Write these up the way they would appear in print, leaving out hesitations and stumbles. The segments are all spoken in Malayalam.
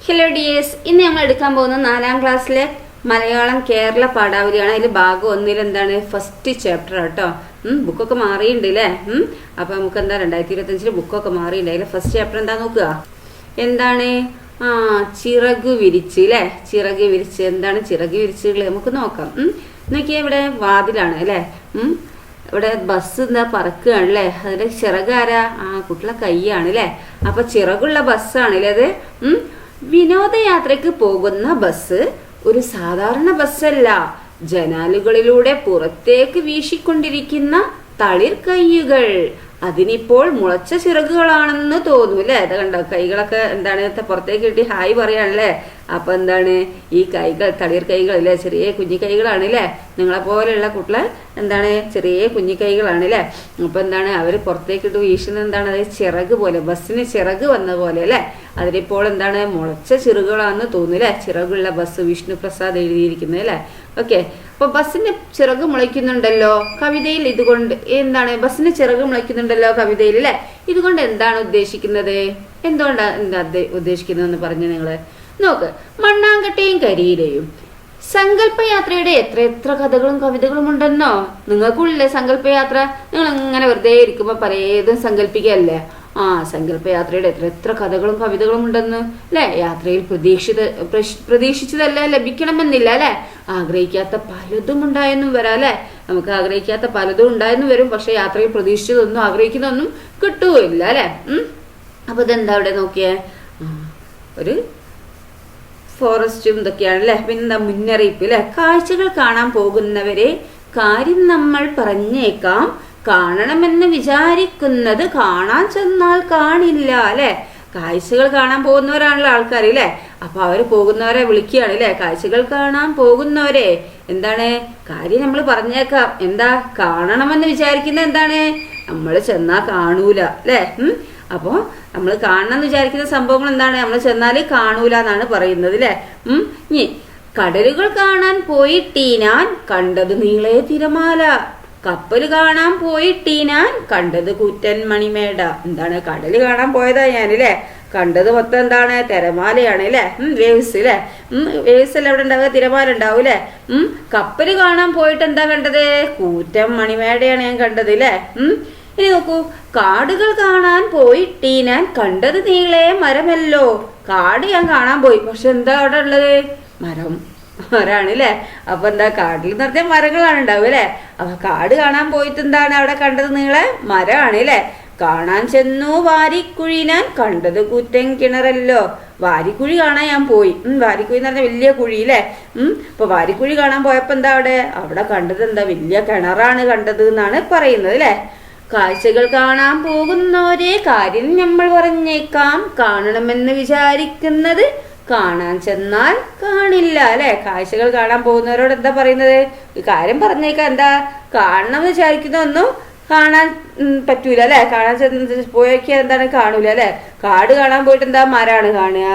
ഹലോ ഡിയേഴ്സ്, ഇന്ന് നമ്മൾ എടുക്കാൻ പോകുന്ന 4ാം ക്ലാസ്സിലെ മലയാളം കേരള പാഠാവലിയാണ്. അതിൽ ഭാഗം 1 എന്താണ് ഫസ്റ്റ് ചാപ്റ്റർ കേട്ടോ. ബുക്കൊക്കെ മാറിയിട്ടുണ്ട് അല്ലേ. അപ്പൊ നമുക്ക് എന്താ 2025 ബുക്കൊക്കെ മാറിയിട്ടുണ്ട്. അതിൽ ഫസ്റ്റ് ചാപ്റ്റർ എന്താ നോക്കുക. എന്താണ് ചിറകു വിരിച്ച് അല്ലേ. ചിറക് വിരിച്ച് എന്താണ് ചിറക് വിരിച്ചുകൾ നമുക്ക് നോക്കാം. നോക്കിയാൽ ഇവിടെ വാതിലാണ് അല്ലേ. ഇവിടെ ബസ് എന്താ പറക്കുകയാണ് അല്ലേ. അതിന്റെ ചിറകാരാ കുട്ടികളെ കൈയാണ് അല്ലേ. അപ്പൊ ചിറകുള്ള ബസ്സാണ് അല്ലേ അത്. വിനോദയാത്രയ്ക്ക് പോകുന്ന ബസ് ഒരു സാധാരണ ബസ്സല്ല. ജനാലുകളിലൂടെ പുറത്തേക്ക് വീശിക്കൊണ്ടിരിക്കുന്ന തളിർ കയ്യുകൾ. അതിനിപ്പോൾ മുളച്ച ചിറകുകളാണെന്ന് തോന്നുന്നു അല്ലേ. അത് കണ്ടോ, കൈകളൊക്കെ എന്താണ് പുറത്തേക്ക് കിട്ടി ഹായ് പറയാണല്ലേ. അപ്പൊ എന്താണ് ഈ കൈകൾ തളിർ കൈകൾ അല്ലേ, ചെറിയ കുഞ്ഞി കൈകളാണ് അല്ലേ. നിങ്ങളെ പോലെയുള്ള കുട്ടികളെ എന്താണ് ചെറിയ കുഞ്ഞി കൈകളാണ് അല്ലേ. അപ്പൊ എന്താണ് അവര് പുറത്തേക്കിട്ട് വീശുന്നത് എന്താണ്, അത് ചിറക് പോലെ, ബസ്സിന് ചിറക് വന്ന പോലെ അല്ലേ. അതിനിപ്പോൾ എന്താണ് മുളച്ച ചിറകുകളാണെന്ന് തോന്നുന്നു അല്ലേ. ചിറകുള്ള ബസ്, വിഷ്ണു പ്രസാദ് എഴുതിയിരിക്കുന്നത് അല്ലേ. ഓക്കെ, അപ്പൊ ബസ്സിന് ചിറക് മുളയ്ക്കുന്നുണ്ടല്ലോ കവിതയിൽ. ഇതുകൊണ്ട് എന്താണ് ബസ്സിന് ചിറക് മുളയ്ക്കുന്നുണ്ടല്ലോ കവിതയിൽ അല്ലെ. ഇതുകൊണ്ട് എന്താണ് ഉദ്ദേശിക്കുന്നത്, എന്തുകൊണ്ടാണ് എന്താ ഉദ്ദേശിക്കുന്നതെന്ന് പറഞ്ഞു നിങ്ങള് നോക്ക്. മണ്ണാങ്കട്ടയും കരിയിലയും. സങ്കല്പയാത്രയുടെ എത്ര കഥകളും കവിതകളും ഉണ്ടെന്നോ. നിങ്ങൾക്കുള്ളിലെ സങ്കല്പയാത്ര. നിങ്ങൾ ഇങ്ങനെ വെറുതെ ഇരിക്കുമ്പോ പലതും സങ്കല്പിക്കല്ലേ. സങ്കല്പയാത്രയുടെ എത്ര കഥകളും കവിതകളും ഉണ്ടെന്ന് അല്ലെ. യാത്രയിൽ പ്രതീക്ഷിച്ചതല്ല ലഭിക്കണമെന്നില്ല അല്ലെ. ആഗ്രഹിക്കാത്ത പലതും ഉണ്ടായെന്നും വരാം അല്ലെ. നമുക്ക് ആഗ്രഹിക്കാത്ത പലതും ഉണ്ടായെന്നും വരും. പക്ഷെ യാത്രയിൽ പ്രതീക്ഷിച്ചതൊന്നും ആഗ്രഹിക്കുന്നതൊന്നും കിട്ടുകയില്ല അല്ലെ. അപ്പൊ ഇതെന്താ ഇവിടെ നോക്കിയേ, ഒരു ഫോറസ്റ്റും ഇതൊക്കെയാണ് അല്ലെ. പിന്നെന്താ മുന്നറിയിപ്പ് അല്ലെ. കാഴ്ചകൾ കാണാൻ പോകുന്നവരെ കാര്യം നമ്മൾ പറഞ്ഞേക്കാം, കാണണമെന്ന് വിചാരിക്കുന്നത് കാണാൻ ചെന്നാൽ കാണില്ല അല്ലെ. കാഴ്ചകൾ കാണാൻ പോകുന്നവരാണല്ലോ ആൾക്കാർ അല്ലെ. അപ്പൊ അവര് പോകുന്നവരെ വിളിക്കുകയാണ് അല്ലെ. കാഴ്ചകൾ കാണാൻ പോകുന്നവരെ എന്താണ് കാര്യം നമ്മൾ പറഞ്ഞേക്കാം, എന്താ കാണണമെന്ന് വിചാരിക്കുന്നത് എന്താണ്, നമ്മൾ ചെന്നാ കാണൂല അല്ലെ. അപ്പൊ നമ്മൾ കാണണമെന്ന് വിചാരിക്കുന്ന സംഭവങ്ങൾ എന്താണ്, നമ്മൾ ചെന്നാല് കാണൂല എന്നാണ് പറയുന്നത് അല്ലെ. ഇനി കടലുകൾ കാണാൻ പോയിട്ടീനാൻ കണ്ടത് നീളെ തിരമാല. കപ്പല് കാണാൻ പോയിട്ടീനാൻ കണ്ടത് കൂറ്റൻ മണിമേട. എന്താണ് കടല് കാണാൻ പോയതാ ഞാനല്ലേ. കണ്ടത് മൊത്തം എന്താണ് തിരമാലയാണ് അല്ലെ. വേവ്സ് അല്ലെ. വേവ്സ് എല്ലാം എവിടെ ഉണ്ടാവുക, തിരമാല ഉണ്ടാവും അല്ലെ. കപ്പല് കാണാൻ പോയിട്ട് എന്താ കണ്ടത്, കൂറ്റൻ മണിമേടയാണ് ഞാൻ കണ്ടത് അല്ലെ. ഇനി നോക്കൂ, കാടുകൾ കാണാൻ പോയിട്ടീനാൻ കണ്ടത് നീളെ മരമല്ലോ. കാട് ഞാൻ കാണാൻ പോയി, പക്ഷെ എന്താ അവിടെ ഉള്ളത്, മരമാണ് അല്ലെ. അപ്പൊ എന്താ കാട്ടിൽ നിറഞ്ഞ മരങ്ങളാണ് ഉണ്ടാവും അല്ലെ. അപ്പൊ കാട് കാണാൻ പോയിട്ട് എന്താണ് അവിടെ കണ്ടത്, നീളെ മരമാണ് അല്ലെ. കാണാൻ ചെന്നു വാരിക്കുഴിനാൻ കണ്ടത് കൂറ്റൻ കിണറല്ലോ. വാരിക്കുഴി കാണാൻ ഞാൻ പോയി. വാരിക്കുഴി എന്ന് പറഞ്ഞാൽ വലിയ കുഴി അല്ലെ. അപ്പൊ വാരിക്കുഴി കാണാൻ പോയപ്പോ എന്താ അവിടെ കണ്ടത് എന്താ, വലിയ കിണറാണ് കണ്ടത് എന്നാണ് പറയുന്നത് അല്ലെ. കാഴ്ചകൾ കാണാൻ പോകുന്നവരെ കാര്യം നമ്മൾ പറഞ്ഞേക്കാം, കാണണമെന്ന് വിചാരിക്കുന്നത് കാണാൻ ചെന്നാൽ കാണില്ല അല്ലെ. കാഴ്ചകൾ കാണാൻ പോകുന്നവരോട് എന്താ പറയുന്നത്, കാര്യം പറഞ്ഞേക്കാം, എന്താ കാണണം എന്ന് വിചാരിക്കുന്ന ഒന്നും കാണാൻ പറ്റൂല അല്ലെ. കാണാൻ ചെന്ന് പോയൊക്കെ എന്താണ് കാണൂല അല്ലെ. കാട് കാണാൻ പോയിട്ട് എന്താ മരമാണ് കാണുക.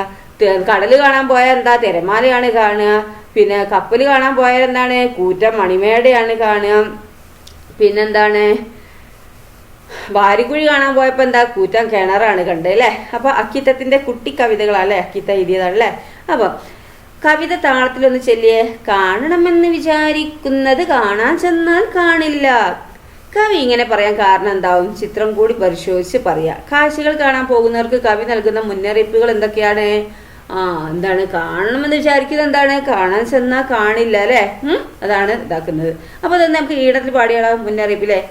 കടല് കാണാൻ പോയാൽ എന്താ തിരമാലയാണ് കാണുക. പിന്നെ കപ്പല് കാണാൻ പോയാൽ എന്താണ് കൂറ്റൻ മണിമേടയാണ് കാണുക. പിന്നെന്താണ് വാരിക്കുഴി കാണാൻ പോയപ്പോ എന്താ കൂറ്റൻ കിണറാണ് കണ്ടത് അല്ലെ. അപ്പൊ അക്കിത്തത്തിന്റെ കുട്ടി കവിതകളല്ലേ അക്കിത്ത എഴുതിയതാണ് അല്ലെ. അപ്പൊ കവിത താളത്തിലൊന്ന് ചെല്ലിയേ. കാണണമെന്ന് വിചാരിക്കുന്നത് കാണാൻ ചെന്നാൽ കാണില്ല. കവി ഇങ്ങനെ പറയാൻ കാരണം എന്താവും, ചിത്രം കൂടി പരിശോധിച്ച് പറയാ. കാഴ്ചകൾ കാണാൻ പോകുന്നവർക്ക് കവി നൽകുന്ന മുന്നറിയിപ്പുകൾ എന്തൊക്കെയാണ്. എന്താണ് കാണണമെന്ന് വിചാരിക്കുന്നത് എന്താണ്, കാണാൻ ചെന്നാൽ കാണില്ല അല്ലെ. അതാണ് ഇതാക്കുന്നത്. അപ്പൊ തന്നെ നമുക്ക് ഈടത്തിൽ പാടിയാളോ മുന്നറിയിപ്പില്ലേ.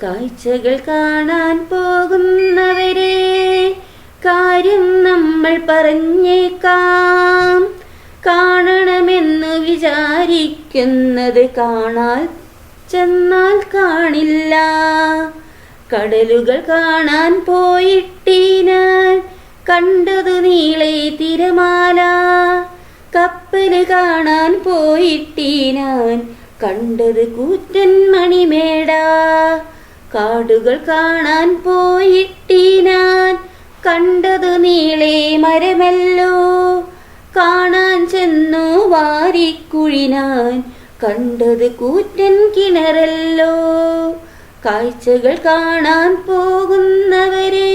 കാഴ്ചകൾ കാണാൻ പോകുന്നവരെ കാര്യം നമ്മൾ പറഞ്ഞേക്കാം, കാണണമെന്ന് വിചാരിക്കുന്നത് കാണാൻ ചെന്നാൽ കാണില്ല. കടലുകൾ കാണാൻ പോയിട്ടീനാൻ കണ്ടതു നീളെ തിരമാല. കപ്പല് കാണാൻ പോയിട്ടീനാൻ കണ്ടത് കൂറ്റൻ മണിമേട. കാടുകൾ കാണാൻ പോയിട്ടീനാൻ കണ്ടതു നീളെ മരമല്ലോ. കാണാൻ ചെന്നു വാരിക്കുഴിനാൻ കണ്ടത് കൂറ്റൻ കിണറല്ലോ. കാഴ്ചകൾ കാണാൻ പോകുന്നവരെ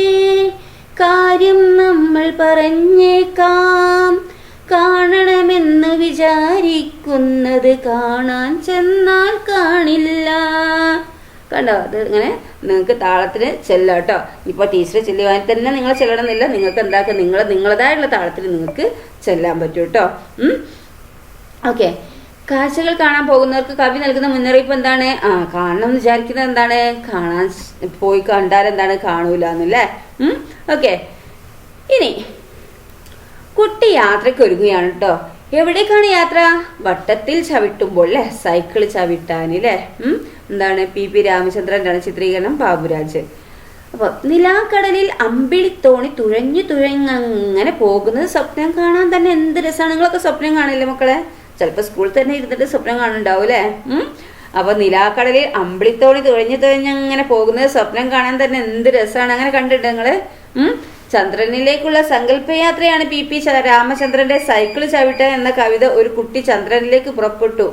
കാര്യം നമ്മൾ പറഞ്ഞേക്കാം, വിചാരിക്കുന്നത് കാണാൻ ചെന്നാൽ കാണില്ല. കണ്ടോ? അത് ഇങ്ങനെ നിങ്ങൾക്ക് താളത്തിന് ചെല്ലാം കേട്ടോ. ഇപ്പോൾ ടീച്ചർ ചെല്ലുവാൻ തന്നെ നിങ്ങൾ ചെല്ലണമെന്നില്ല. നിങ്ങൾക്ക് എന്താക്കുക, നിങ്ങളതായുള്ള താളത്തിൽ നിങ്ങൾക്ക് ചെല്ലാൻ പറ്റും കേട്ടോ. ഓക്കെ. കാഴ്ചകൾ കാണാൻ പോകുന്നവർക്ക് കവി നൽകുന്ന മുന്നറിയിപ്പ് എന്താണ്? കാണണം എന്ന് വിചാരിക്കുന്നത് എന്താണ്? കാണാൻ പോയി കണ്ടാൽ എന്താണ്? കാണൂല എന്നല്ലേ. ഓക്കെ. ഇനി കുട്ടി യാത്രയ്ക്ക് ഒരുങ്ങുകയാണ് കേട്ടോ. എവിടേക്കാണ് യാത്ര? വട്ടത്തിൽ ചവിട്ടുമ്പോൾ അല്ലേ, സൈക്കിൾ ചവിട്ടാനല്ലേ. എന്താണ്? പി രാമചന്ദ്രൻ്റെ ചിത്രീകരണം, ബാബുരാജ്. അപ്പോൾ നിലാക്കടലിൽ അമ്പിളിത്തോണി തുഴഞ്ഞങ്ങനെ പോകുന്നത് സ്വപ്നം കാണാൻ തന്നെ എന്ത് രസമാണ്. നിങ്ങളൊക്കെ സ്വപ്നം കാണില്ലേ മക്കളെ? ചിലപ്പോൾ സ്കൂളിൽ തന്നെ ഇരുന്നിട്ട് സ്വപ്നം കാണുന്നുണ്ടാവും അല്ലേ. അപ്പോൾ നിലാക്കടലിൽ അമ്പിളിത്തോണി തുഴഞ്ഞങ്ങനെ പോകുന്നത് സ്വപ്നം കാണാൻ തന്നെ എന്ത് രസമാണ്. അങ്ങനെ കണ്ടിട്ട് നിങ്ങൾ? ചന്ദ്രനിലേക്കുള്ള സങ്കല്പയാത്രയാണ് പി രാമചന്ദ്രന്റെ സൈക്കിൾ ചവിട്ടാൻ എന്ന കവിത. ഒരു കുട്ടി ചന്ദ്രനിലേക്ക് പുറപ്പെട്ടു.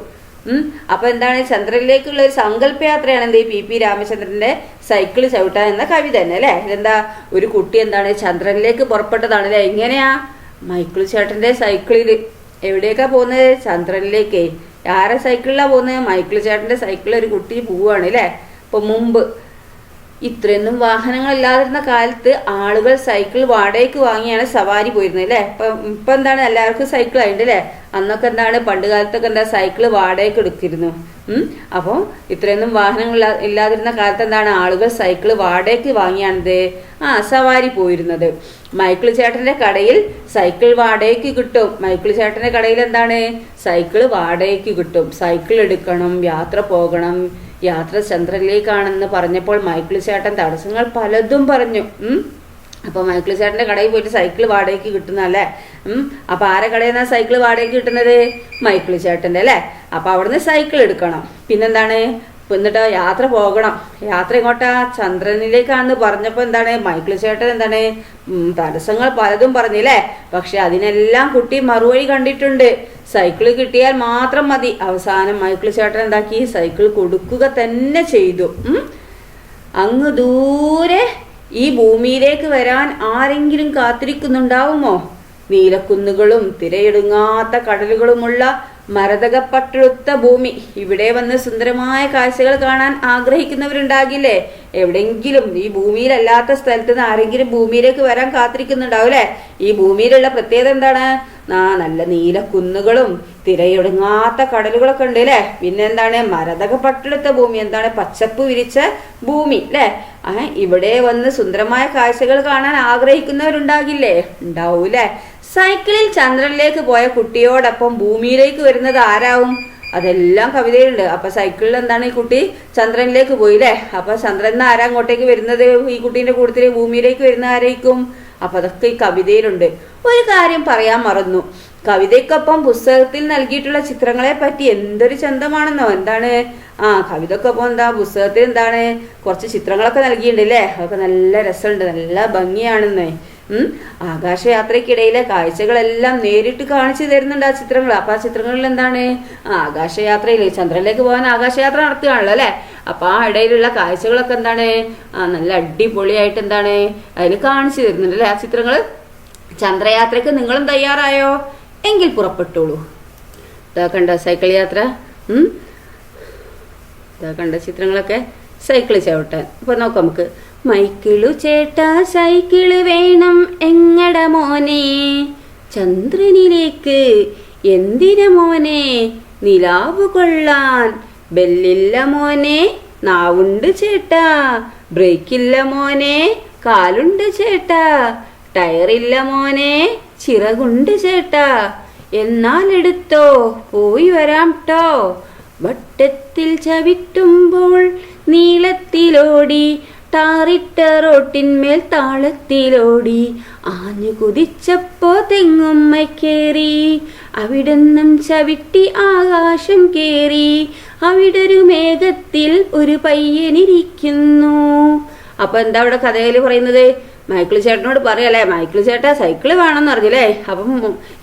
അപ്പൊ എന്താണ്? ചന്ദ്രനിലേക്കുള്ള ഒരു സങ്കല്പയാത്രയാണ് എന്ത്? പി രാമചന്ദ്രന്റെ സൈക്കിൾ ചവിട്ടാൻ എന്ന കവിത തന്നെ അല്ലെ. ഇതെന്താ? ഒരു കുട്ടി എന്താണ്? ചന്ദ്രനിലേക്ക് പുറപ്പെട്ടതാണ് അല്ലെ. എങ്ങനെയാ? മൈക്കിൾ ചേട്ടന്റെ സൈക്കിളിൽ. എവിടേക്കാ പോകുന്നത്? ചന്ദ്രനിലേക്ക്. ആരെ സൈക്കിളിലാ പോകുന്നത്? മൈക്കിൾ ചേട്ടന്റെ സൈക്കിളിൽ ഒരു കുട്ടി പോവുകയാണ് അല്ലെ. അപ്പൊ മുമ്പ് ഇത്രയൊന്നും വാഹനങ്ങളില്ലാതിരുന്ന കാലത്ത് ആളുകൾ സൈക്കിൾ വാടകയ്ക്ക് വാങ്ങിയാണ് സവാരി പോയിരുന്നത് അല്ലേ. ഇപ്പൊ എന്താണ്? എല്ലാവർക്കും സൈക്കിൾ ആയിട്ടുണ്ട് അല്ലേ. അന്നൊക്കെ എന്താണ്? പണ്ട് കാലത്തൊക്കെ എന്താ? സൈക്കിൾ വാടകയ്ക്ക് എടുക്കിരുന്നു. അപ്പോൾ ഇത്രയൊന്നും വാഹനങ്ങൾ ഇല്ലാതിരുന്ന കാലത്ത് എന്താണ്? ആളുകൾ സൈക്കിൾ വാടകയ്ക്ക് വാങ്ങിയാണിത് സവാരി പോയിരുന്നത്. മൈക്കിൾ ചേട്ടന്റെ കടയിൽ സൈക്കിൾ വാടകയ്ക്ക് കിട്ടും. മൈക്കിൾ ചേട്ടന്റെ കടയിൽ എന്താണ്? സൈക്കിൾ വാടകയ്ക്ക് കിട്ടും. സൈക്കിൾ എടുക്കണം, യാത്ര പോകണം. യാത്ര ചന്ദ്രനിലേക്കാണെന്ന് പറഞ്ഞപ്പോൾ മൈക്കിൾ ചേട്ടൻ തടസ്സങ്ങൾ പലതും പറഞ്ഞു. അപ്പൊ മൈക്കിൾ ചേട്ടന്റെ കടയിൽ പോയിട്ട് സൈക്കിൾ വാടകയ്ക്ക് കിട്ടുന്നല്ലേ. അപ്പൊ ആരെ കടയിൽ നിന്നാ സൈക്കിൾ വാടകയ്ക്ക് കിട്ടുന്നത്? മൈക്കിൾ ചേട്ടന്റെ അല്ലേ. അപ്പൊ അവിടുന്ന് സൈക്കിൾ എടുക്കണം. പിന്നെന്താണ്? എന്നിട്ട് യാത്ര പോകണം. യാത്ര എങ്ങോട്ടാ? ചന്ദ്രനിലേക്കാണെന്ന് പറഞ്ഞപ്പോ എന്താണ്? മൈക്കിൾ ചേട്ടൻ എന്താണ്? തടസ്സങ്ങൾ പലതും പറഞ്ഞില്ലേ. പക്ഷെ അതിനെല്ലാം കുട്ടി മറുവഴി കണ്ടിട്ടുണ്ട്. സൈക്കിൾ കിട്ടിയാൽ മാത്രം മതി. അവസാനം മൈക്കിൾ ചേട്ടൻ എന്താക്കി? സൈക്കിൾ കൊടുക്കുക തന്നെ ചെയ്തു. അങ്ങ് ദൂരെ ഈ ഭൂമിയിലേക്ക് വരാൻ ആരെങ്കിലും കാത്തിരിക്കുന്നുണ്ടാവുമോ? നീലക്കുന്നുകളും തിരയിടുങ്ങാത്ത കടലുകളുമുള്ള മരതകപ്പട്ടുത്ത ഭൂമി. ഇവിടെ വന്ന് സുന്ദരമായ കാഴ്ചകൾ കാണാൻ ആഗ്രഹിക്കുന്നവരുണ്ടാകില്ലേ? എവിടെങ്കിലും ഈ ഭൂമിയിലല്ലാത്ത സ്ഥലത്ത് നിന്ന് ആരെങ്കിലും ഭൂമിയിലേക്ക് വരാൻ കാത്തിരിക്കുന്നുണ്ടാവും അല്ലെ. ഈ ഭൂമിയിലുള്ള പ്രത്യേകത എന്താണ്? നല്ല നീലക്കുന്നുകളും തിരയൊടുങ്ങാത്ത കടലുകളൊക്കെ ഉണ്ട് അല്ലെ. പിന്നെ എന്താണ്? മരതകപ്പട്ടുത്ത ഭൂമി. എന്താണ്? പച്ചപ്പ് വിരിച്ച ഭൂമി അല്ലെ. ഇവിടെ വന്ന് സുന്ദരമായ കാഴ്ചകൾ കാണാൻ ആഗ്രഹിക്കുന്നവരുണ്ടാകില്ലേ? ഉണ്ടാവൂല്ലേ. സൈക്കിളിൽ ചന്ദ്രനിലേക്ക് പോയ കുട്ടിയോടൊപ്പം ഭൂമിയിലേക്ക് വരുന്നത് ആരാവും? അതെല്ലാം കവിതയിലുണ്ട്. അപ്പൊ സൈക്കിളിൽ എന്താണ്? ഈ കുട്ടി ചന്ദ്രനിലേക്ക് പോയില്ലേ. അപ്പൊ ചന്ദ്രൻ ആരാ അങ്ങോട്ടേക്ക് വരുന്നത്? ഈ കുട്ടീന്റെ കൂട്ടത്തില് ഭൂമിയിലേക്ക് വരുന്ന ആരായിരിക്കും? അപ്പൊ അതൊക്കെ ഈ കവിതയിലുണ്ട്. ഒരു കാര്യം പറയാൻ മറന്നു. കവിതയ്ക്കൊപ്പം പുസ്തകത്തിൽ നൽകിയിട്ടുള്ള ചിത്രങ്ങളെ പറ്റി എന്തൊരു ചന്തമാണെന്നോ. എന്താണ്? കവിതയ്ക്കൊപ്പം എന്താ? പുസ്തകത്തിൽ എന്താണ്? കുറച്ച് ചിത്രങ്ങളൊക്കെ നൽകിയിട്ടുണ്ട് അല്ലേ. അതൊക്കെ നല്ല രസമുണ്ട്, നല്ല ഭംഗിയാണെന്നേ. ആകാശയാത്രയ്ക്കിടയിലെ കാഴ്ചകളെല്ലാം നേരിട്ട് കാണിച്ചു തരുന്നുണ്ട് ആ ചിത്രങ്ങൾ. അപ്പൊ ആ ചിത്രങ്ങളിൽ എന്താണ്? ആകാശയാത്രയിൽ ചന്ദ്രനിലേക്ക് പോകാൻ ആകാശയാത്ര നടത്തുകയാണല്ലോ അല്ലെ. അപ്പൊ ആ ഇടയിലുള്ള കാഴ്ചകളൊക്കെ എന്താണ്? നല്ല അടിപൊളിയായിട്ട് എന്താണ് അതിൽ കാണിച്ചു തരുന്നുണ്ട് അല്ലെ ആ ചിത്രങ്ങൾ. ചന്ദ്രയാത്രയ്ക്ക് നിങ്ങളും തയ്യാറായോ? എങ്കിൽ പുറപ്പെട്ടോളൂ. ഇതാ കണ്ട സൈക്കിൾ യാത്ര. ഇതാ കണ്ട ചിത്രങ്ങളൊക്കെ സൈക്കിൾ ചവിട്ടാൻ. അപ്പൊ നോക്കാം നമുക്ക്. മൈക്കിളു ചേട്ടാ സൈക്കിള് വേണം എങ്ങട മോനെ, ചന്ദ്രനിലേക്ക് എന്തിന മോനെ, നിലാവ് കൊള്ളാൻ ബെല്ലില്ല മോനെ, നാവുണ്ട് ചേട്ടാ, ബ്രേക്കില്ല മോനെ, കാലുണ്ട് ചേട്ടാ, ടയറില്ല മോനെ, ചിറകുണ്ട് ചേട്ടാ, എന്നാൽ എടുത്തോ പോയി വരാം ട്ടോ. വട്ടത്തിൽ ചവിട്ടുമ്പോൾ നീളത്തിലോടി, ടാറിട്ട റോട്ടിന്മേൽ താളത്തിലോടി, ആഞ്ഞു കുതിച്ചപ്പോ തെങ്ങുമ്മ കേറി, അവിടെന്നും ചവിട്ടി ആകാശം കേറി, അവിടൊരു മേഘത്തിൽ ഒരു പയ്യനിരിക്കുന്നു. അപ്പൊ എന്താ ഇവിടെ കഥയിൽ പറയുന്നത്? മൈക്കിൾ ചേട്ടനോട് പറയല്ലേ, മൈക്കിൾ ചേട്ടാ സൈക്കിള് വേണമെന്ന് പറഞ്ഞില്ലേ. അപ്പം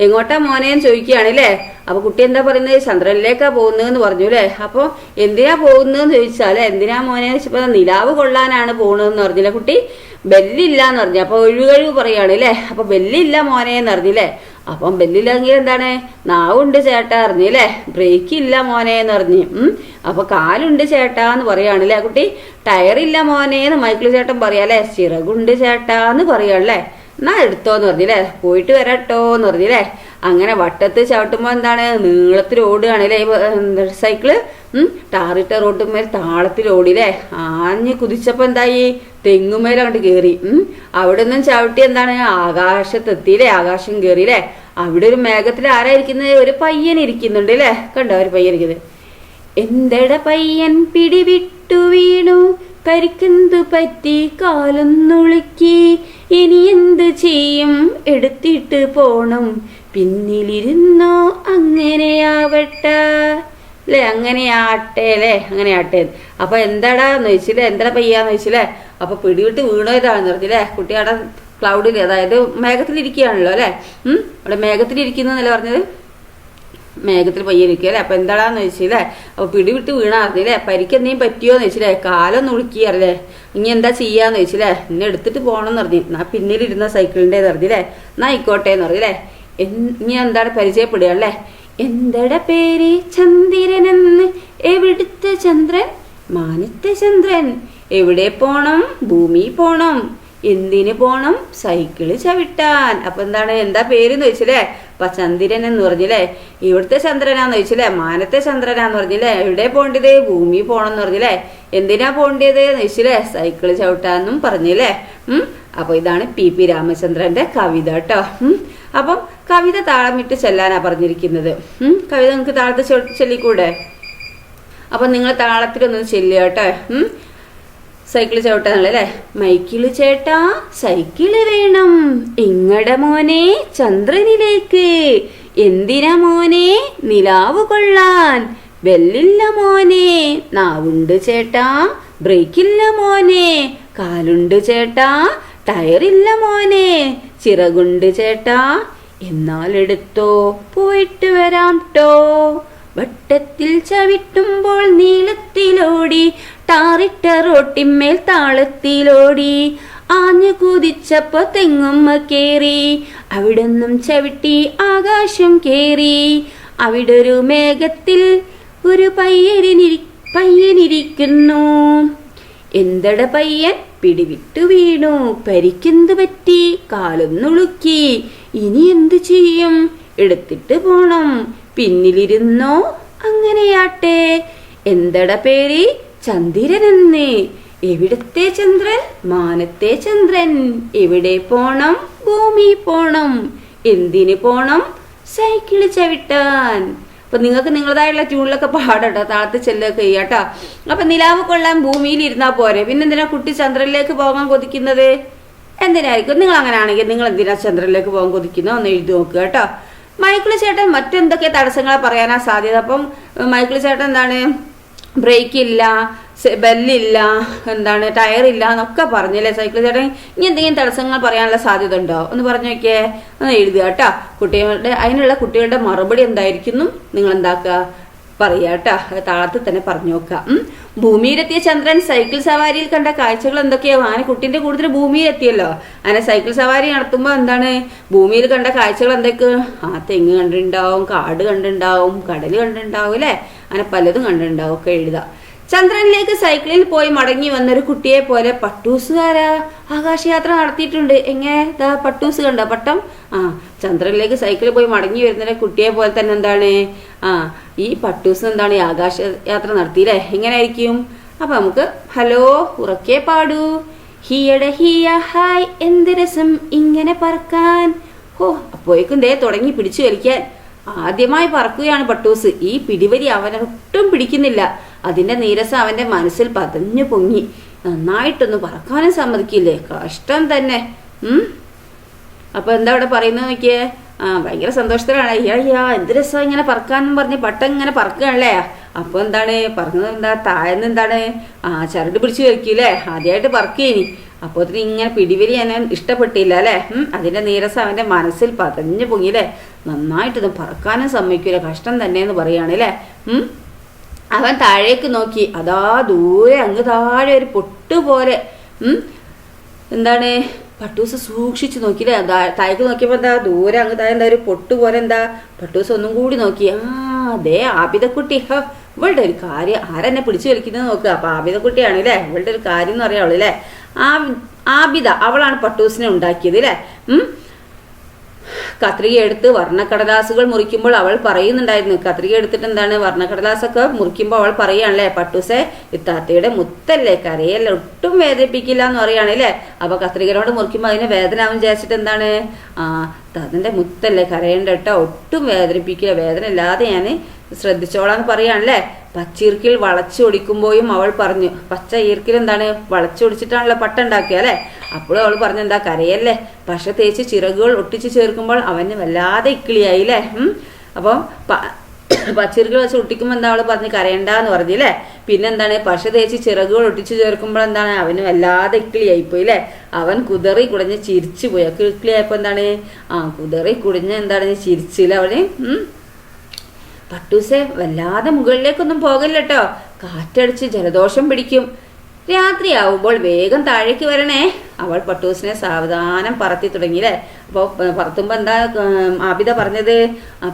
എങ്ങോട്ടാ മോനേന്ന് ചോദിക്കുകയാണല്ലേ. അപ്പൊ കുട്ടി എന്താ പറയുന്നത്? ചന്ദ്രനിലേക്കാ പോകുന്നതെന്ന് പറഞ്ഞു അല്ലേ. അപ്പൊ എന്തിനാ പോകുന്നതെന്ന് ചോദിച്ചാല് എന്തിനാ മോനെ വെച്ചപ്പോ നിലാവ് കൊള്ളാനാണ് പോണതെന്ന് പറഞ്ഞില്ലേ കുട്ടി. ബെല്ലില്ല എന്ന് പറഞ്ഞു. അപ്പൊ ഒഴികഴിവ് പറയാണ് അല്ലേ. അപ്പൊ ബെല്ലില്ല മോനെ എന്ന് പറഞ്ഞില്ലേ. അപ്പം ബെല്ലില്ലെങ്കിൽ എന്താണ് നാവുണ്ട് ചേട്ടാ അറിഞ്ഞില്ലേ, ബ്രേക്ക് ഇല്ല മോനെ എന്ന് പറഞ്ഞ്. അപ്പൊ കാലുണ്ട് ചേട്ടാ എന്ന് പറയാണല്ലേ കുട്ടി. ടയറില്ല മോനെ എന്ന് മൈക്കിൾ ചേട്ടൻ പറയാല്ലേ. ചിറകുണ്ട് ചേട്ടാ എന്ന് പറയാണല്ലേ. എന്നാ എടുത്തോന്ന് പറഞ്ഞില്ലേ, പോയിട്ട് വരാട്ടോ എന്ന് പറഞ്ഞില്ലേ. അങ്ങനെ വട്ടത്ത് ചവിട്ടുമ്പോൾ എന്താണ് നീളത്തിൽ ഓടുകയാണല്ലേ സൈക്കിള്. ടാറിട്ട റോട്ടുമേൽ താളത്തിൽ ഓടില്ലേ. ആഞ്ഞ് കുതിച്ചപ്പോ എന്തായി, തെങ്ങുമേൽ അങ്ങോട്ട് കയറി. അവിടെ നിന്നും ചവിട്ടി എന്താണ് ആകാശത്തെത്തിയില്ലേ, ആകാശം കയറിയില്ലേ. അവിടെ ഒരു മേഘത്തിൽ ആരായിരിക്കുന്നത്, ഒരു പയ്യൻ ഇരിക്കുന്നുണ്ട് അല്ലേ. കണ്ടോ ഒരു പയ്യൻ ഇരിക്കുന്നത്. എന്തട പയ്യൻ പിടിവിട്ടു വീണു, പരിക്കെന്തു പറ്റി കാലൊന്നുളുക്കി, ഇനി എന്ത് ചെയ്യും എടുത്തിട്ട് പോണം, പിന്നിലിരുന്നോ അങ്ങനെയാവട്ടെ അല്ലേ, അങ്ങനെയാട്ടെ അല്ലേ, അങ്ങനെയാട്ടെ. അപ്പൊ എന്താടാന്ന് ചോദിച്ചില്ലേ, എന്താ പയ്യാന്ന് ചോദിച്ചില്ലേ. അപ്പൊ പിടിവിട്ട് വീണോ ഇതാണെന്ന് പറഞ്ഞില്ലേ. കുട്ടിയുടെ ക്ലൗഡിൽ, അതായത് മേഘത്തിലിരിക്കുകയാണല്ലോ അല്ലേ. അവിടെ മേഘത്തിലിരിക്കുന്നല്ലേ പറഞ്ഞത്, മേഘത്തിൽ പയ്യനിരിക്കുക അല്ലേ. അപ്പൊ എന്താടാന്ന് ചോദിച്ചില്ലേ. അപ്പൊ പിടിവിട്ട് വീണാറിഞ്ഞില്ലേ. പരിക്കെന്തെങ്കിലും പറ്റിയോന്ന് ചോദിച്ചില്ലേ. കാലൊന്നും ഉളുക്കിയറില്ലേ. ഇനി എന്താ ചെയ്യാന്ന് ചോദിച്ചില്ലേ. ഇന്നെ എടുത്തിട്ട് പോകണമെന്ന് പറഞ്ഞു. എന്നാ പിന്നിലിരുന്ന സൈക്കിളിൻ്റെ പറഞ്ഞില്ലേ. എന്നാ ആയിക്കോട്ടെ എന്ന് പറഞ്ഞില്ലേ. ഇനി എന്താണ് പരിചയപ്പെടുക അല്ലേ. എന്തട പേര് ചന്ദ്രനെന്ന്, എവിടുത്തെ ചന്ദ്രൻ, മാനത്തെ ചന്ദ്രൻ, എവിടെ പോണം, ഭൂമി പോണം, എന്തിന് പോണം, സൈക്കിള് ചവിട്ടാൻ. അപ്പൊ എന്താണ് എന്താ പേരെന്ന് ചോദിച്ചില്ലേ. അപ്പൊ ചന്ദ്രൻ എന്ന് പറഞ്ഞില്ലേ. ഇവിടുത്തെ ചന്ദ്രനാന്ന് ചോദിച്ചില്ലേ, മാനത്തെ ചന്ദ്രനാന്ന് പറഞ്ഞില്ലേ. എവിടെ പോണ്ടത്, ഭൂമി പോണം എന്ന് പറഞ്ഞില്ലേ. എന്തിനാ പോണ്ടത് എന്ന് ചോദിച്ചില്ലേ, സൈക്കിള് ചവിട്ടാന്നും പറഞ്ഞില്ലേ. അപ്പൊ ഇതാണ് PP രാമചന്ദ്രന്റെ കവിത കേട്ടോ. അപ്പം കവിത താളമിട്ട് ചെല്ലാനാ പറഞ്ഞിരിക്കുന്നത്. കവിത നിങ്ങൾക്ക് താളത്ത് ചൊല്ലിക്കൂടെ. അപ്പൊ നിങ്ങൾ താളത്തിലൊന്നും ചെല്ലുക കേട്ടോ. സൈക്കിള് ചവിട്ടാന്നുള്ളല്ലേ. മൈക്കിള് ചേട്ടാ സൈക്കിള് വേണം, ഇങ്ങട മോനെ ചന്ദ്രനിലേക്ക്, എന്തിനാ മോനെ നിലാവ് കൊള്ളാൻ, ബെല്ലില്ല മോനെ നാവുണ്ട് ചേട്ടാ, ബ്രേക്കില്ല മോനെ, കാലുണ്ട് ചേട്ടാ, ടയറില്ല മോനെ, ചിറകുണ്ട് ചേട്ടാ, എന്നാലെടുത്തോ പോയിട്ട് വരാം ട്ടോ. വട്ടത്തിൽ ചവിട്ടുമ്പോൾ നീളത്തിലോടി, ടാറിട്ട റോട്ടിന്മേൽ താളത്തിലോടി, ആഞ്ഞു കുതിച്ചപ്പോ തെങ്ങുമ്മ കേറി, അവിടെന്നും ചവിട്ടി ആകാശം കേറി, അവിടൊരു മേഘത്തിൽ ഒരു പയ്യനിരിക്കുന്നു. എന്തട പയ്യൻ പിടിവിട്ടു വീണു, പരിക്കെന്തു പറ്റി കാലൊന്നുളുക്കി, ഇനി എന്തു ചെയ്യും എടുത്തിട്ട് പോണം, പിന്നിലിരുന്നോ അങ്ങനെയാട്ടെ. എന്തട പേര് ചന്ദ്രനെന്ന്, എവിടത്തെ ചന്ദ്രൻ, മാനത്തെ ചന്ദ്രൻ, എവിടെ പോണം, ഭൂമി പോണം, എന്തിന് പോണം, സൈക്കിള് ചവിട്ടാൻ. അപ്പൊ നിങ്ങൾക്ക് നിങ്ങളുടേതായുള്ള ട്യൂണിലൊക്കെ പാടട്ടോ, താഴത്ത് ചെല്ലൊക്കെ ചെയ്യാട്ടോ. അപ്പൊ നിലാവ് കൊള്ളാൻ ഭൂമിയിൽ ഇരുന്നാ പോരെ, പിന്നെന്തിനാ കുട്ടി ചന്ദ്രനിലേക്ക് പോകാൻ കൊതിക്കുന്നത്? എന്തിനായിരിക്കും? നിങ്ങൾ അങ്ങനെ ആണെങ്കിൽ നിങ്ങൾ എന്തിനാ ചന്ദ്രനിലേക്ക് പോകാൻ കൊതിക്കുന്നോ ഒന്ന് എഴുതി നോക്കുക കേട്ടോ. മൈക്കിൾ ചേട്ടൻ മറ്റെന്തൊക്കെ തടസ്സങ്ങളെ പറയാനാ സാധ്യത? അപ്പം മൈക്കിൾ ചേട്ടൻ എന്താണ് ബ്രേക്ക് ഇല്ല, ബെല്ലില്ല, എന്താണ് ടയറില്ല എന്നൊക്കെ പറഞ്ഞല്ലേ സൈക്കിൾ ചേട്ടൻ. ഇനി എന്തെങ്കിലും തടസ്സങ്ങൾ പറയാനുള്ള സാധ്യത ഉണ്ടോ ഒന്ന് പറഞ്ഞു നോക്കിയേ, ഒന്ന് എഴുതുക കേട്ടോ. കുട്ടികളുടെ അതിനുള്ള കുട്ടികളുടെ മറുപടി എന്തായിരിക്കുന്നു നിങ്ങൾ എന്താക്കുക പറയുക കേട്ടോ. താളത്തിൽ തന്നെ പറഞ്ഞു നോക്കുക. ഭൂമിയിലെത്തിയ ചന്ദ്രൻ സൈക്കിൾ സവാരിയിൽ കണ്ട കാഴ്ചകൾ എന്തൊക്കെയാ? അങ്ങനെ കുട്ടിന്റെ കൂടുതൽ ഭൂമിയിലെത്തിയല്ലോ. അങ്ങനെ സൈക്കിൾ സവാരി നടത്തുമ്പോൾ എന്താണ് ഭൂമിയിൽ കണ്ട കാഴ്ചകൾ എന്തൊക്കെ? തെങ്ങ് കണ്ടിട്ടുണ്ടാവും, കാട് കണ്ടിട്ടുണ്ടാവും, കടല് കണ്ടിട്ടുണ്ടാവും അല്ലെ, അങ്ങനെ പലതും കണ്ടിട്ടുണ്ടാവും ഒക്കെ എഴുതാം. ചന്ദ്രനിലേക്ക് സൈക്കിളിൽ പോയി മടങ്ങി വന്നൊരു കുട്ടിയെ പോലെ പട്ടൂസുകാരാ ആകാശയാത്ര നടത്തിയിട്ടുണ്ട്. എങ്ങനെ പട്ടൂസ് കണ്ടോ, പട്ടം. ചന്ദ്രനിലേക്ക് സൈക്കിളിൽ പോയി മടങ്ങി വരുന്ന കുട്ടിയെ പോലെ തന്നെ എന്താണ് ഈ പട്ടൂസ് എന്താണ് ഈ ആകാശയാത്ര നടത്തിയില്ലേ. എങ്ങനെ ആയിരിക്കും? അപ്പൊ നമുക്ക് ഹലോ ഉറക്കെ പാടൂ. ഹിയട ഹിയ ഹായ്, എന്ത് രസം ഇങ്ങനെ പറക്കാൻ. അപ്പോഴേക്കും ദേ തുടങ്ങി പിടിച്ചു വലിക്കാൻ. ആദ്യമായി പറക്കുകയാണ് പട്ടൂസ്. ഈ പിടിവലി അവനൊട്ടും പിടിക്കുന്നില്ല. അതിന്റെ നീരസം അവന്റെ മനസ്സിൽ പതഞ്ഞു പൊങ്ങി. നന്നായിട്ടൊന്ന് പറക്കാനും സമ്മതിക്കില്ലേ, കഷ്ടം തന്നെ. അപ്പൊ എന്താ ഇവിടെ പറയുന്നത് നോക്കിയേ. ഭയങ്കര സന്തോഷത്തിലാണ്. അയ്യാ എന്ത് രസം ഇങ്ങനെ പറക്കാന്നും പറഞ്ഞ് പട്ടം ഇങ്ങനെ പറക്കുകയാണല്ലേ. അപ്പൊ എന്താണ് പറഞ്ഞത്? എന്താ താഴെന്ന് എന്താണ് ചരട് പിടിച്ചു വലിക്കൂലേ. ആദ്യമായിട്ട് പറക്കേനി. അപ്പോൾ ഇങ്ങനെ പിടിവലി എന്നെ ഇഷ്ടപ്പെട്ടില്ല അല്ലേ. അതിന്റെ നീരസം അവന്റെ മനസ്സിൽ പതഞ്ഞു പൊങ്ങില്ലേ. നന്നായിട്ടൊന്നും പറക്കാനും സമ്മതിക്കൂല, കഷ്ടം തന്നെയെന്ന് പറയുകയാണല്ലേ. അവൻ താഴേക്ക് നോക്കി. അതാ ദൂരെ അങ്ങ് താഴെ ഒരു പൊട്ടുപോലെ എന്താണ് പട്ടൂസ് സൂക്ഷിച്ച് നോക്കിയില്ലേ, താഴേക്ക് നോക്കിയപ്പോൾ എന്താ ദൂരെ അങ്ങ് താഴെ എന്താ ഒരു പൊട്ട് പോലെ എന്താ. പട്ടൂസ് ഒന്നും കൂടി നോക്കി. അതേ ആബിദക്കുട്ടി. ഇവളുടെ ഒരു കാര്യം, ആരെന്നെ പിടിച്ചു വലിക്കുന്നത് നോക്കുക. അപ്പൊ ആബിദക്കുട്ടിയാണ് അല്ലേ, ഇവളുടെ ഒരു കാര്യം എന്ന് പറയാവുള്ളൂ അല്ലേ. ആബിദ അവളാണ് പട്ടൂസിനെ ഉണ്ടാക്കിയത് അല്ലേ. കത്രിക എടുത്ത് വർണ്ണക്കടലാസുകൾ മുറിക്കുമ്പോൾ അവൾ പറയുന്നുണ്ടായിരുന്നു, കത്രിക എടുത്തിട്ട് എന്താണ് വർണ്ണക്കടലാസൊക്കെ മുറിക്കുമ്പോൾ അവൾ പറയുകയാണല്ലേ, പട്ടൂസെ ഇത്താത്തയുടെ മുത്തല്ലേ, കരയല്ല, ഒട്ടും വേദനിപ്പിക്കില്ല എന്ന് പറയുകയാണല്ലേ. അപ്പൊ കത്രികനോട് മുറിക്കുമ്പോൾ അതിന് വേദന അവൻ വിചാരിച്ചിട്ട് എന്താണ്, അതിന്റെ മുത്തല്ലേ, കരയണ്ട കേട്ടോ, ഒട്ടും വേദനിപ്പിക്കില്ല, വേദന ഇല്ലാതെ ഞാൻ ശ്രദ്ധിച്ചോളാന്ന് പറയാണല്ലേ. പച്ചീർക്കിൽ വളച്ചൊടിക്കുമ്പോഴും അവൾ പറഞ്ഞു, പച്ച ഈർക്കിൽ എന്താണ് വളച്ചൊടിച്ചിട്ടാണല്ലോ പട്ട ഉണ്ടാക്കുക അല്ലെ. അപ്പോഴും അവൾ പറഞ്ഞു എന്താ, കരയല്ലേ, പശ തേച്ച് ചിറകുകൾ ഒട്ടിച്ച് ചേർക്കുമ്പോൾ അവന് വല്ലാതെ ഇക്കിളിയായില്ലേ. അപ്പോൾ പച്ചീർക്കിൽ വെച്ച് ഒട്ടിക്കുമ്പോൾ എന്താ അവൾ പറഞ്ഞ് കരയണ്ടെന്ന് പറഞ്ഞില്ലേ. പിന്നെന്താണ്, പശ തേച്ച് ചിറകുകൾ ഒട്ടിച്ച് ചേർക്കുമ്പോൾ എന്താണ് അവന് വല്ലാതെ ഇക്കിളിയായിപ്പോയി അല്ലേ. അവൻ കുതറി കുടഞ്ഞ് ചിരിച്ചു പോയി. ഇക്കിളിയായപ്പോൾ എന്താണ്, കുതറി കുടഞ്ഞ് എന്താണ് ചിരിച്ചില്ല അവന്. പട്ടൂസെ വല്ലാതെ മുകളിലേക്കൊന്നും പോകല്ല കേട്ടോ, കാറ്റടിച്ച് ജലദോഷം പിടിക്കും, രാത്രിയാവുമ്പോൾ വേഗം താഴേക്ക് വരണേ. അവൾ പട്ടൂസിനെ സാവധാനം പറത്തി തുടങ്ങിയില്ലേ. അപ്പോൾ പറത്തുമ്പോൾ എന്താ ആബിദ പറഞ്ഞത്,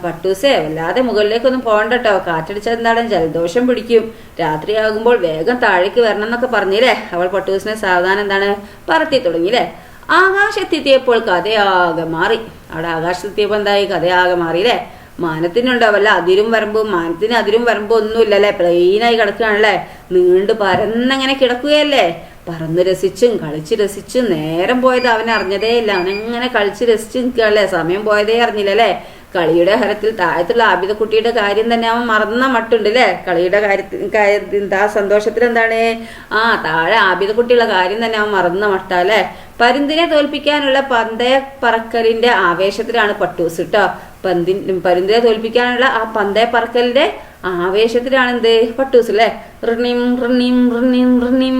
പട്ടൂസെ വല്ലാതെ മുകളിലേക്കൊന്നും പോകണ്ട കേട്ടോ, കാറ്റടിച്ചാൽ എന്താണ് ജലദോഷം പിടിക്കും, രാത്രിയാകുമ്പോൾ വേഗം താഴേക്ക് വരണം എന്നൊക്കെ പറഞ്ഞില്ലേ. അവൾ പട്ടൂസിനെ സാവധാനം എന്താണ് പറത്തി തുടങ്ങിയില്ലേ. ആകാശത്തെത്തിയപ്പോൾ കഥയാകെ മാറി. അവിടെ ആകാശത്തെത്തിയപ്പോൾ എന്തായി, കഥയാകെ മാറിയില്ലേ. മാനത്തിനുണ്ടാവല്ല അതിരും വരമ്പും, മാനത്തിന് അതിരും വരമ്പും ഒന്നുമില്ലല്ലേ, പ്ലെയിനായി കിടക്കുകയാണല്ലേ, നീണ്ട് പരന്നങ്ങനെ കിടക്കുകയല്ലേ. പറന്ന് രസിച്ചും കളിച്ച് രസിച്ചും നേരം പോയത് അവൻ അറിഞ്ഞതേ ഇല്ല. അവനങ്ങനെ കളിച്ച് രസിച്ച് നിൽക്കുകയല്ലേ, സമയം പോയതേ അറിഞ്ഞില്ലല്ലേ. കളിയുടെ ഹരത്തിൽ താഴത്തുള്ള ആബിദക്കുട്ടിയുടെ കാര്യം തന്നെ അവൻ മറന്ന മട്ടുണ്ട് അല്ലേ. കളിയുടെ കാര്യത്തിൽ ആ സന്തോഷത്തിൽ എന്താണ്, താഴെ ആബിദക്കുട്ടിയുള്ള കാര്യം തന്നെ അവൻ മറന്ന മട്ട അല്ലേ. പരുന്തിനെ തോൽപ്പിക്കാനുള്ള പന്തയ പറക്കലിന്റെ ആവേശത്തിലാണ് പട്ടൂസ് കേട്ടോ. പരുന്തിനെ തോൽപ്പിക്കാനുള്ള ആ പന്തയ പറക്കലിന്റെ ആവേശത്തിലാണ് എന്ത് പട്ടൂസ് അല്ലേ. റിണിം റിണിം റിണിം റിണിം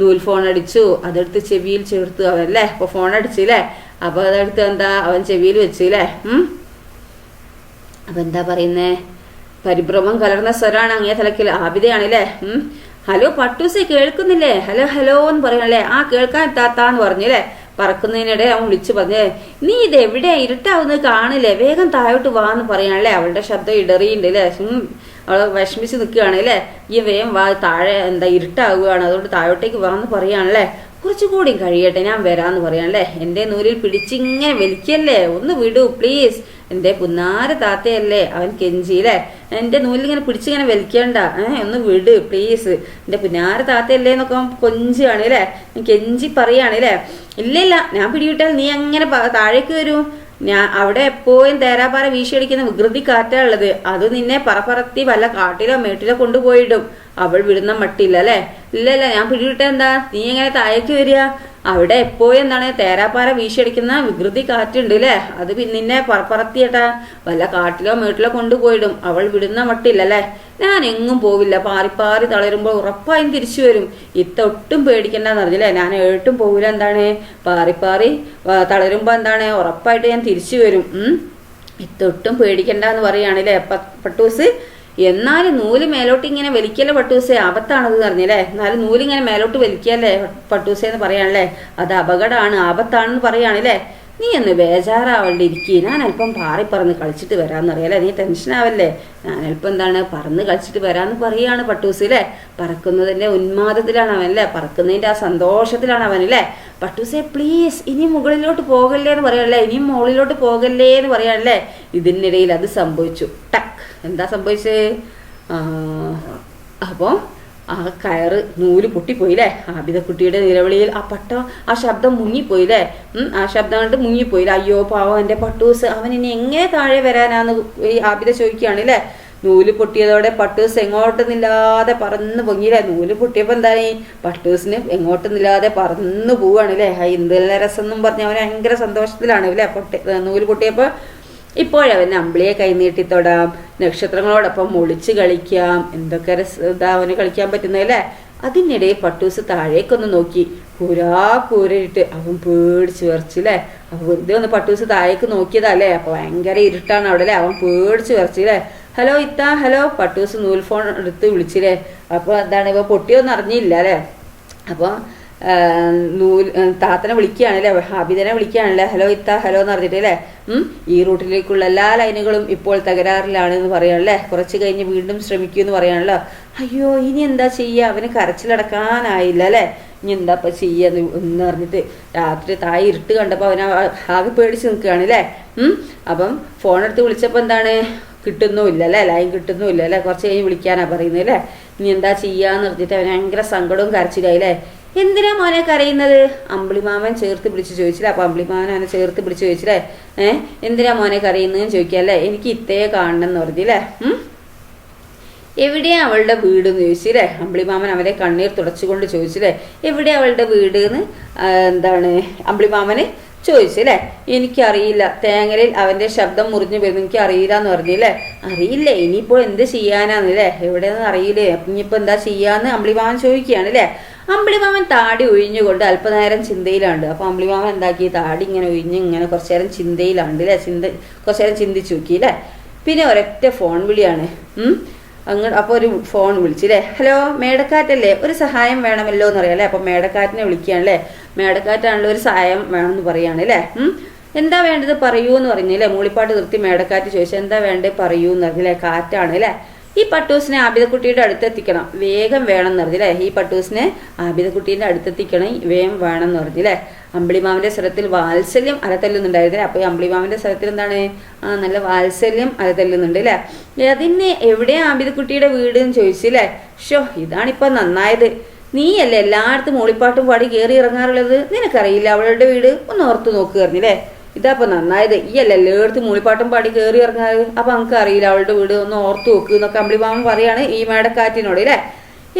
നൂൽ ഫോൺ അടിച്ചു, അതെടുത്ത് ചെവിയിൽ ചേർത്തു അവൻ അല്ലേ. അപ്പൊ ഫോൺ അടിച്ചില്ലേ, അപ്പൊ അതെടുത്ത് എന്താ അവൻ ചെവിയിൽ വെച്ചില്ലേ. അപ്പൊ എന്താ പറയുന്നേ, പരിഭ്രമം കലർന്ന സ്വരാണ് അങ്ങേ തലക്കിൽ ആബിദയാണല്ലേ. ഹലോ പട്ടൂസെ കേൾക്കുന്നില്ലേ, ഹലോ ഹലോ എന്ന് പറയണല്ലേ. കേൾക്കാൻ താത്താന്ന് പറഞ്ഞല്ലേ. പറക്കുന്നതിനിടെ അവൻ വിളിച്ചു പറഞ്ഞേ, നീ ഇത് എവിടെ, ഇരുട്ടാവുന്നത് കാണില്ലേ, വേഗം താഴോട്ട് വാന്ന് പറയാണല്ലേ. അവളുടെ ശബ്ദം ഇടറിയുണ്ട് അല്ലേ. അവള് വിഷമിച്ച് നിൽക്കുകയാണ് അല്ലേ. ഈ വേഗം വാ, താഴെ എന്താ ഇരുട്ടാവുകയാണ്, അതുകൊണ്ട് താഴോട്ടേക്ക് വാന്ന് പറയാണല്ലേ. കുറച്ചുകൂടി കഴിയട്ടെ, ഞാൻ വരാന്ന് പറയാനല്ലേ. എൻ്റെ നൂലിൽ പിടിച്ചിങ്ങനെ വലിക്കല്ലേ, ഒന്ന് വിടൂ പ്ലീസ്, എൻ്റെ പുന്നാര താത്തയല്ലേ. അവൻ കെഞ്ചിയില്ലേ, എൻ്റെ നൂലിങ്ങനെ പിടിച്ചിങ്ങനെ വലിക്കണ്ട, ഒന്ന് വിട് പ്ലീസ്, എൻ്റെ പുന്നാര താത്തയല്ലേ എന്നൊക്കെ കൊഞ്ചാണ് അല്ലേ, കെഞ്ചി പറയാണല്ലേ. ഇല്ല ഞാൻ പിടിവിട്ടാൽ നീ അങ്ങനെ താഴേക്ക് വരൂ, ഞാൻ അവിടെ എപ്പോഴും തേരാപ്പാറ വീശിയടിക്കുന്ന വികൃതി കാറ്റാണുള്ളത്, അത് നിന്നെ പറപ്പറത്തി വല്ല കാട്ടിലോ മേട്ടിലോ കൊണ്ടുപോയിടും. അവൾ വിടുന്ന മട്ടില്ല അല്ലേ. ഇല്ല ഞാൻ പിടിവിട്ട എന്താ, നീ എങ്ങനെ താഴേക്ക് വരിക, അവിടെ എപ്പോഴും എന്താണ് തേരാപ്പാറ വീശിയടിക്കുന്ന വികൃതി കാറ്റുണ്ട് അല്ലേ, അത് നിന്നെ പറപ്പറത്തിയേട്ടാ വല്ല കാട്ടിലോ മേട്ടിലോ കൊണ്ടുപോയിടും. അവൾ വിടുന്ന മട്ടില്ലല്ലേ. ഞാൻ എങ്ങും പോവില്ല, പാറിപ്പാറി തളരുമ്പോൾ ഉറപ്പായും തിരിച്ചു വരും. ഒട്ടും പേടിക്കണ്ടെന്ന് പറഞ്ഞില്ലേ, ഞാൻ ഏട്ടും പോവില്ല, എന്താണ് പാറിപ്പാറി തളരുമ്പോ എന്താണ് ഉറപ്പായിട്ട് ഞാൻ തിരിച്ചു വരും. ഒട്ടും പേടിക്കണ്ടെന്ന് പറയുകയാണല്ലേ പട്ടൂസ്. എന്നാലും നൂല് മേലോട്ട് ഇങ്ങനെ വലിക്കല്ലേ പട്ടൂസേ, ആപത്താണത് പറഞ്ഞല്ലേ. എന്നാലും നൂലിങ്ങനെ മേലോട്ട് വലിക്കല്ലേ പട്ടൂസേ എന്ന് പറയാണല്ലേ, അത് അപകടമാണ്, ആപത്താണെന്ന് പറയുകയാണല്ലേ. നീ ഒന്ന് ബേജാറാവണ്ടേ, ഇരിക്കുക, ഞാൻ അല്പം പറന്ന് കളിച്ചിട്ട് വരാമെന്നറിയാലേ, നീ ടെൻഷനാവല്ലേ, ഞാൻ അല്പം എന്താണ് പറന്ന് കളിച്ചിട്ട് വരാമെന്ന് പറയുകയാണ് പട്ടൂസ് അല്ലേ. പറക്കുന്നതിൻ്റെ ഉന്മാദത്തിലാണ് അവൻ അല്ലേ, പറക്കുന്നതിൻ്റെ ആ സന്തോഷത്തിലാണ് അവനല്ലേ. പട്ടൂസേ പ്ലീസ് ഇനി മുകളിലോട്ട് പോകല്ലേ എന്ന് പറയാനല്ലേ, ഇനിയും മുകളിലോട്ട് പോകല്ലേ എന്ന് പറയാനല്ലേ. ഇതിനിടയിൽ അത് സംഭവിച്ചു. ടക്ക്, എന്താ സംഭവിച്ചത്, അപ്പോൾ ആ കയറ് നൂല് പൊട്ടിപ്പോയില്ലേ. ആബിദക്കുട്ടിയുടെ നിലവിളിയിൽ ആ ശബ്ദം മുങ്ങിപ്പോയില്ലേ. ആ ശബ്ദം കണ്ട് മുങ്ങിപ്പോയില്ലേ. അയ്യോ പാവം എൻ്റെ പട്ടൂസ്, അവൻ ഇനി എങ്ങനെ താഴെ വരാനാന്ന് ഈ ആബിദ ചോദിക്കുകയാണല്ലേ. നൂല് പൊട്ടിയതോടെ പട്ടൂസ് എങ്ങോട്ടൊന്നില്ലാതെ പറന്ന് പൊങ്ങിയില്ലേ. നൂല് പൊട്ടിയപ്പോൾ എന്താണ്, പട്ടൂസിന് എങ്ങോട്ടൊന്നില്ലാതെ പറന്ന് പോവുകയാണല്ലേ. എന്തെല്ലാം രസം എന്നും പറഞ്ഞ് അവന് ഭയങ്കര സന്തോഷത്തിലാണ് അല്ലേ നൂല് പൊട്ടിയപ്പോൾ. ഇപ്പോഴവന് അമ്പിളിയെ കൈനീട്ടി തൊടാം, നക്ഷത്രങ്ങളോടൊപ്പം ഒളിച്ച് കളിക്കാം, എന്തൊക്കെ ഇതാ അവന് കളിക്കാൻ പറ്റുന്നതല്ലേ. അതിനിടെ പട്ടൂസ് താഴേക്കൊന്ന് നോക്കി, കൂരിട്ട് അവൻ പേടിച്ച് വിറച്ചില്ലേ. അപ്പൊ വെറുതെ ഒന്ന് പട്ടൂസ് താഴേക്ക് നോക്കിയതല്ലേ, അപ്പൊ ഭയങ്കര ഇരുട്ടാണ് അവിടെ അല്ലേ. അവൻ പേടിച്ച് വിറച്ചില്ലേ. Hello ഇത്താ, hello. പട്ടൂസ് നൂൽ ഫോൺ എടുത്ത് വിളിച്ചില്ലേ. അപ്പൊ എന്താണ് ഇപ്പൊ പൊട്ടിയൊന്നും അറിഞ്ഞില്ല അല്ലേ. അപ്പൊ താത്തനെ വിളിക്കുകയാണല്ലേ, ആബിദനെ വിളിക്കുകയാണല്ലേ, ഹലോ ഇത്ത ഹലോ എന്ന് പറഞ്ഞിട്ട് അല്ലേ. ഈ റൂട്ടിലേക്കുള്ള എല്ലാ ലൈനുകളും ഇപ്പോൾ തകരാറിലാണ് എന്ന് പറയാണല്ലേ. കുറച്ച് കഴിഞ്ഞ് വീണ്ടും ശ്രമിക്കൂ എന്ന് പറയാണല്ലോ. അയ്യോ ഇനി എന്താ ചെയ്യുക, അവന് കരച്ചിലടക്കാനായില്ല അല്ലേ, ഇനി എന്താ ഇപ്പം ചെയ്യാന്ന് എന്ന് പറഞ്ഞിട്ട് രാത്രി താഴെ ഇരുട്ട് കണ്ടപ്പോൾ അവൻ ആകെ പേടിച്ച് നിൽക്കുകയാണ് അല്ലേ. അപ്പം ഫോണെടുത്ത് വിളിച്ചപ്പോൾ എന്താണ്, കിട്ടുന്നുമില്ല അല്ലേ, ലൈൻ കിട്ടുന്നുമില്ല അല്ലേ, കുറച്ച് കഴിഞ്ഞ് വിളിക്കാനാണ് പറയുന്നത് അല്ലേ. ഇനി എന്താ ചെയ്യാന്ന് പറഞ്ഞിട്ട് അവന് ഭയങ്കര സങ്കടവും കരച്ചിലായി അല്ലേ. എന്തിനാ മോനെ കരയുന്നത്, അമ്പിളിമാമൻ ചേർത്ത് പിടിച്ച് ചോദിച്ചില്ലേ. അപ്പം അമ്പിളിമാമൻ അവനെ ചേർത്ത് പിടിച്ച് ചോദിച്ചില്ലേ, എന്തിനാ മോനെ കരയുന്നതെന്ന് ചോദിക്കാല്ലേ. എനിക്ക് ഇത്തയെ കാണണം എന്ന് പറഞ്ഞില്ലേ. എവിടെയാ അവളുടെ വീട് എന്ന് ചോദിച്ചില്ലേ. അമ്പിളിമാമൻ അവരെ കണ്ണീർ തുടച്ചുകൊണ്ട് ചോദിച്ചില്ലേ, എവിടെയാ അവളുടെ വീട് എന്ന് എന്താണ് അമ്പിളിമാമന് ചോദിച്ചല്ലേ. എനിക്കറിയില്ല, തേങ്ങലിൽ അവൻ്റെ ശബ്ദം മുറിഞ്ഞു വരുന്നു, എനിക്ക് അറിയില്ല എന്ന് പറഞ്ഞില്ലേ. അറിയില്ലേ, ഇനിയിപ്പോൾ എന്ത് ചെയ്യാനാന്നല്ലേ, എവിടെയെന്ന് അറിയില്ലേ, ഇനിയിപ്പോൾ എന്താ ചെയ്യാന്ന് അമ്പിളിമാമൻ ചോദിക്കുകയാണ് അല്ലേ. അമ്പിളിമാമൻ താടി ഒഴിഞ്ഞുകൊണ്ട് അല്പനേരം ചിന്തയിലാണ്. അപ്പോൾ അമ്പിളിമാമൻ എന്താക്കി, താടി ഇങ്ങനെ ഒഴിഞ്ഞ് ഇങ്ങനെ കുറച്ചു നേരം ചിന്തയിലാണ് അല്ലേ, കുറച്ചു നേരം ചിന്തിച്ചു നോക്കിയില്ലേ. പിന്നെ ഒരൊറ്റ ഫോൺ വിളിയാണ്. അപ്പോൾ ഒരു ഫോൺ വിളിച്ചില്ലേ. ഹലോ മേടക്കാറ്റല്ലേ, ഒരു സഹായം വേണമല്ലോ എന്ന് പറയാം അല്ലേ. അപ്പം മേടക്കാറ്റിനെ വിളിക്കുകയാണല്ലേ. മേടക്കാറ്റാണല്ലോ ഒരു സഹായം വേണമെന്ന് പറയുകയാണ് അല്ലേ. എന്താ വേണ്ടത് പറയൂ എന്ന് പറഞ്ഞില്ലേ. മൂളിപ്പാട്ട് നിർത്തി മേടക്കാറ്റ് ചോദിച്ചാൽ എന്താ വേണ്ടത് പറയൂ എന്ന് പറഞ്ഞില്ലേ. കാറ്റാണ് അല്ലേ. ഈ പട്ടൂസിനെ ആബിദക്കുട്ടിയുടെ അടുത്തെത്തിക്കണം, വേഗം വേണം എന്ന് പറഞ്ഞില്ലേ. ഈ പട്ടൂസിനെ ആബിദക്കുട്ടീൻ്റെ അടുത്തെത്തിക്കണം, വേഗം വേണം എന്ന് പറഞ്ഞില്ലേ. അമ്പിളിമാവിൻ്റെ സ്വരത്തിൽ വാത്സല്യം അലതല്ലുന്നുണ്ടായിരുന്നില്ലേ. അപ്പോൾ ഈ അമ്പിളിമാവിൻ്റെ സ്വരത്തിൽ എന്താണ്, നല്ല വാത്സല്യം അലതല്ലുന്നുണ്ട് അല്ലേ. അതിന് എവിടെയാണ് ആബിദക്കുട്ടിയുടെ വീട് എന്ന് ചോദിച്ചില്ലേ. ഷോ ഇതാണിപ്പോൾ നന്നായത്, നീയല്ലേ എല്ലായിടത്തും മൂളിപ്പാട്ടും പാടി കയറി ഇറങ്ങാറുള്ളത്, നിനക്കറിയില്ല അവളുടെ വീട്, ഒന്ന് ഓർത്ത് നോക്കുക പറഞ്ഞില്ലേ. ഇതാപ്പോൾ നന്നായത്, ഈ അല്ല എല്ലായിടത്തും മൂളിപ്പാട്ടും പാടി കയറി ഇറങ്ങാറ്, അപ്പം നമുക്ക് അറിയില്ല അവളുടെ വീട്, ഒന്ന് ഓർത്ത് നോക്കുക എന്നൊക്കെ അമ്പിളിമാമൻ പറയാണ് ഈ മേടക്കാറ്റിനോട് അല്ലേ.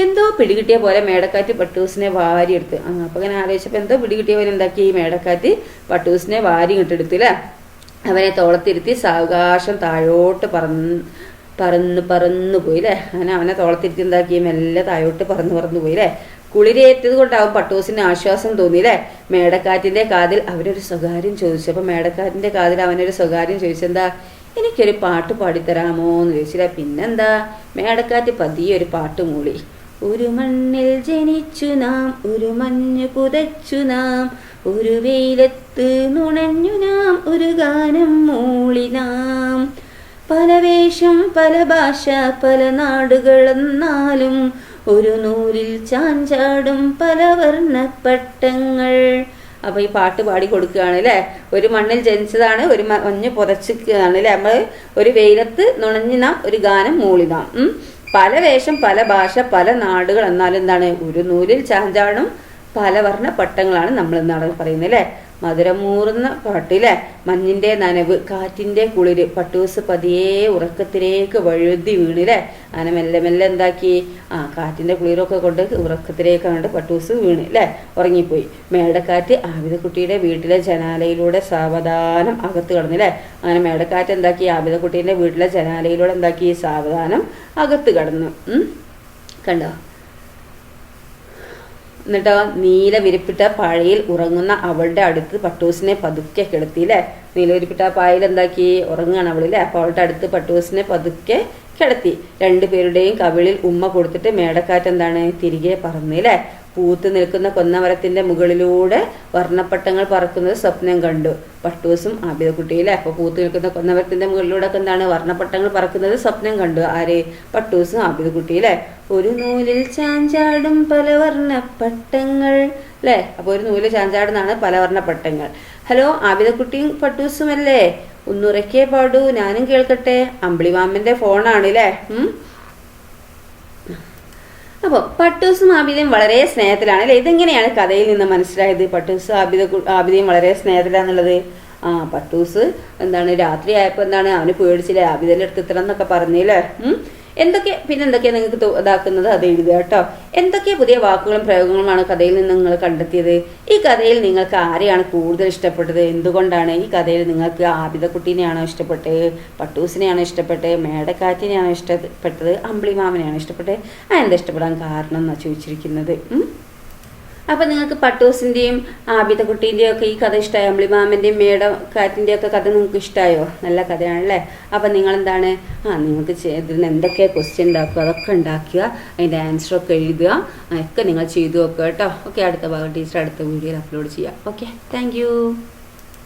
എന്തോ പിടികിട്ടിയ പോലെ മേടക്കാറ്റ് പട്ടൂസിനെ വാരിയെടുത്ത്. അപ്പോൾ അങ്ങനെ ആലോചിച്ചപ്പോൾ എന്തോ പിടികിട്ടിയ പോലെ എന്താക്കി, ഈ മേടക്കാറ്റ് പട്ടൂസിനെ വാരി ഇട്ടെടുത്തില്ലേ. അവനെ തോളത്തിരുത്തി സാവകാശം താഴോട്ട് പറന്നു പോയില്ലേ. അങ്ങനെ അവനെ തോളത്തിരുത്തി എന്താക്കി, മെല്ലെ താഴോട്ട് പറന്നു പോയില്ലേ. കുളിരേറ്റത് കൊണ്ടാവും പട്ടൂസിന് ആശ്വാസം തോന്നിയില്ലേ. മേടക്കാറ്റിൻ്റെ കാതിൽ അവരൊരു സ്വകാര്യം ചോദിച്ചു. അപ്പം മേടക്കാറ്റിൻ്റെ കാതിൽ അവനൊരു സ്വകാര്യം ചോദിച്ചെന്താ, എനിക്കൊരു പാട്ട് പാടിത്തരാമോ എന്ന് ചോദിച്ചില്ല. പിന്നെന്താ, മേടക്കാറ്റ് പതിയെ ഒരു പാട്ട് മൂളി. ഒരു മണ്ണിൽ ജനിച്ചു നാം, ഒരു മഞ്ഞ് പുതച്ചു നാം, ഒരു വെയിലത്ത് നുണഞ്ഞു നാം, ഒരു ഗാനം മൂളി നാം. പല വേഷം പല ഭാഷ പല നാടുകളെന്നാലും ഒരു നൂലിൽ ചാഞ്ചാടും പല വർണ്ണപ്പട്ടങ്ങൾ. അപ്പോൾ ഈ പാട്ട് പാടി കൊടുക്കുകയാണ് അല്ലേ. ഒരു മണ്ണിൽ ജനിച്ചതാണ്, ഒരു മഞ്ഞ് പുതച്ചിരിക്കുകയാണ് അല്ലേ. നമ്മൾ ഒരു വെയിലത്ത് നുണഞ്ഞു നാം, ഒരു ഗാനം മൂളി നാം. പല വേഷം പല ഭാഷ പല നാടുകൾ എന്നാലും എന്താണ്, ഒരു നൂലിൽ ചാഞ്ചാടും പല വർണ്ണ പട്ടങ്ങളാണ് നമ്മൾ എന്നാണ് പറയുന്നത് അല്ലേ. മധുരമൂറുന്ന പാട്ടില്ലേ. മഞ്ഞിൻ്റെ നനവ്, കാറ്റിൻ്റെ കുളിര്, പട്ടൂസ് പതിയെ ഉറക്കത്തിലേക്ക് വഴുതി വീണില്ലേ. അങ്ങനെ മെല്ലെ മെല്ലെ എന്താക്കി, കാറ്റിൻ്റെ കുളിരൊക്കെ കൊണ്ട് ഉറക്കത്തിലേക്ക് കണ്ട് പട്ടൂസ് വീണ് അല്ലേ, ഉറങ്ങിപ്പോയി. മേടക്കാറ്റ് ആബിദക്കുട്ടിയുടെ വീട്ടിലെ ജനാലയിലൂടെ സാവധാനം അകത്ത് കടന്നില്ലേ. അങ്ങനെ മേടക്കാറ്റ് എന്താക്കി, ആബിദക്കുട്ടീൻ്റെ വീട്ടിലെ ജനാലയിലൂടെ എന്താക്കി, സാവധാനം അകത്ത് കടന്നു. കണ്ടോ. എന്നിട്ടോ നീല വിരിപ്പിട്ട പാഴയിൽ ഉറങ്ങുന്ന അവളുടെ അടുത്ത് പട്ടൂസിനെ പതുക്കെ കിടത്തിയില്ലേ. നീല വിരിപ്പിട്ട പായയിൽ എന്താക്കി, ഉറങ്ങുകയാണ് അവളില്ലേ. അപ്പോൾ അവളുടെ അടുത്ത് പട്ടൂസിനെ പതുക്കെ കിടത്തി. രണ്ടുപേരുടെയും കവിളിൽ ഉമ്മ കൊടുത്തിട്ട് മേടക്കാറ്റ് എന്താണ്, തിരികെ പറന്നില്ലേ. പൂത്ത് നിൽക്കുന്ന കൊന്നമരത്തിൻ്റെ മുകളിലൂടെ വർണ്ണപ്പട്ടങ്ങൾ പറക്കുന്നത് സ്വപ്നം കണ്ടു പട്ടൂസും ആബിദക്കുട്ടിയില്ലേ. അപ്പോൾ പൂത്ത് നിൽക്കുന്ന കൊന്നമരത്തിൻ്റെ മുകളിലൂടെ ഒക്കെ എന്താണ്, വർണ്ണപ്പട്ടങ്ങൾ പറക്കുന്നത് സ്വപ്നം കണ്ടു ആര്, പട്ടൂസും ആബിദക്കുട്ടിയില്ലേ. ഒരു നൂലിൽ ചാഞ്ചാടും പല വർണ്ണപ്പട്ടങ്ങൾ അല്ലേ. അപ്പോൾ ഒരു നൂലിൽ ചാഞ്ചാടുന്നതാണ് പല വർണ്ണപ്പട്ടങ്ങൾ. ഹലോ ആബിദക്കുട്ടിയും പട്ടൂസും അല്ലേ, ഒന്നുറക്കെ പാടൂ, ഞാനും കേൾക്കട്ടെ. അമ്പിളിമാമൻ്റെ ഫോണാണ് അല്ലേ. അപ്പോൾ പട്ടൂസും ആബിദയും വളരെ സ്നേഹത്തിലാണ് അല്ലേ. ഇതെങ്ങനെയാണ് കഥയിൽ നിന്ന് മനസ്സിലായത് പട്ടൂസ് ആബിദയും വളരെ സ്നേഹത്തിലാന്നുള്ളത്? പട്ടൂസ് എന്താണ് രാത്രി ആയപ്പോൾ എന്താണ് അവന് പേടിച്ചില്ലേ, ആബിദയുടെ അടുത്ത് ഇത്ര എന്നൊക്കെ പറഞ്ഞില്ലേ. എന്തൊക്കെ പിന്നെന്തൊക്കെയാണ് നിങ്ങൾക്ക് ഇതാക്കുന്നത് അത് എഴുതുക കേട്ടോ. എന്തൊക്കെ പുതിയ വാക്കുകളും പ്രയോഗങ്ങളുമാണ് കഥയിൽ നിന്ന് നിങ്ങൾ കണ്ടെത്തിയത്? ഈ കഥയിൽ നിങ്ങൾക്ക് ആരെയാണ് കൂടുതൽ ഇഷ്ടപ്പെട്ടത്? എന്തുകൊണ്ടാണ് ഈ കഥയിൽ നിങ്ങൾക്ക് ആബിദക്കുട്ടീനെയാണോ ഇഷ്ടപ്പെട്ടത്, പട്ടൂസിനെയാണോ ഇഷ്ടപ്പെട്ടത്, മേടക്കാറ്റിനെയാണോ ഇഷ്ടപ്പെട്ടത്, അമ്പിളിമാമനെയാണോ ഇഷ്ടപ്പെട്ടത്? എന്താ ഇഷ്ടപ്പെടാൻ കാരണം എന്നാണ് ചോദിച്ചിരിക്കുന്നത്. അപ്പം നിങ്ങൾക്ക് പട്ടൂസിൻ്റെയും ആബിതക്കുട്ടീൻ്റെയും ഒക്കെ ഈ കഥ ഇഷ്ടമായോ? അമ്പിളിമാമൻ്റെയും മേഡം കാറ്റിൻ്റെയും ഒക്കെ കഥ നിങ്ങൾക്ക് ഇഷ്ടമായോ? നല്ല കഥയാണല്ലേ. അപ്പം നിങ്ങളെന്താണ് നിങ്ങൾക്ക് ഇതിൽ നിന്ന് എന്തൊക്കെ ക്വസ്റ്റ്യൻ ഉണ്ടാക്കുക അതൊക്കെ ഉണ്ടാക്കുക, അതിൻ്റെ ആൻസറൊക്കെ എഴുതുക, ഒക്കെ നിങ്ങൾ ചെയ്തു വെക്കുക കേട്ടോ. ഓക്കെ, അടുത്ത ഭാഗം ടീച്ചർ അടുത്ത വീഡിയോയിൽ അപ്ലോഡ് ചെയ്യാം. Okay, thank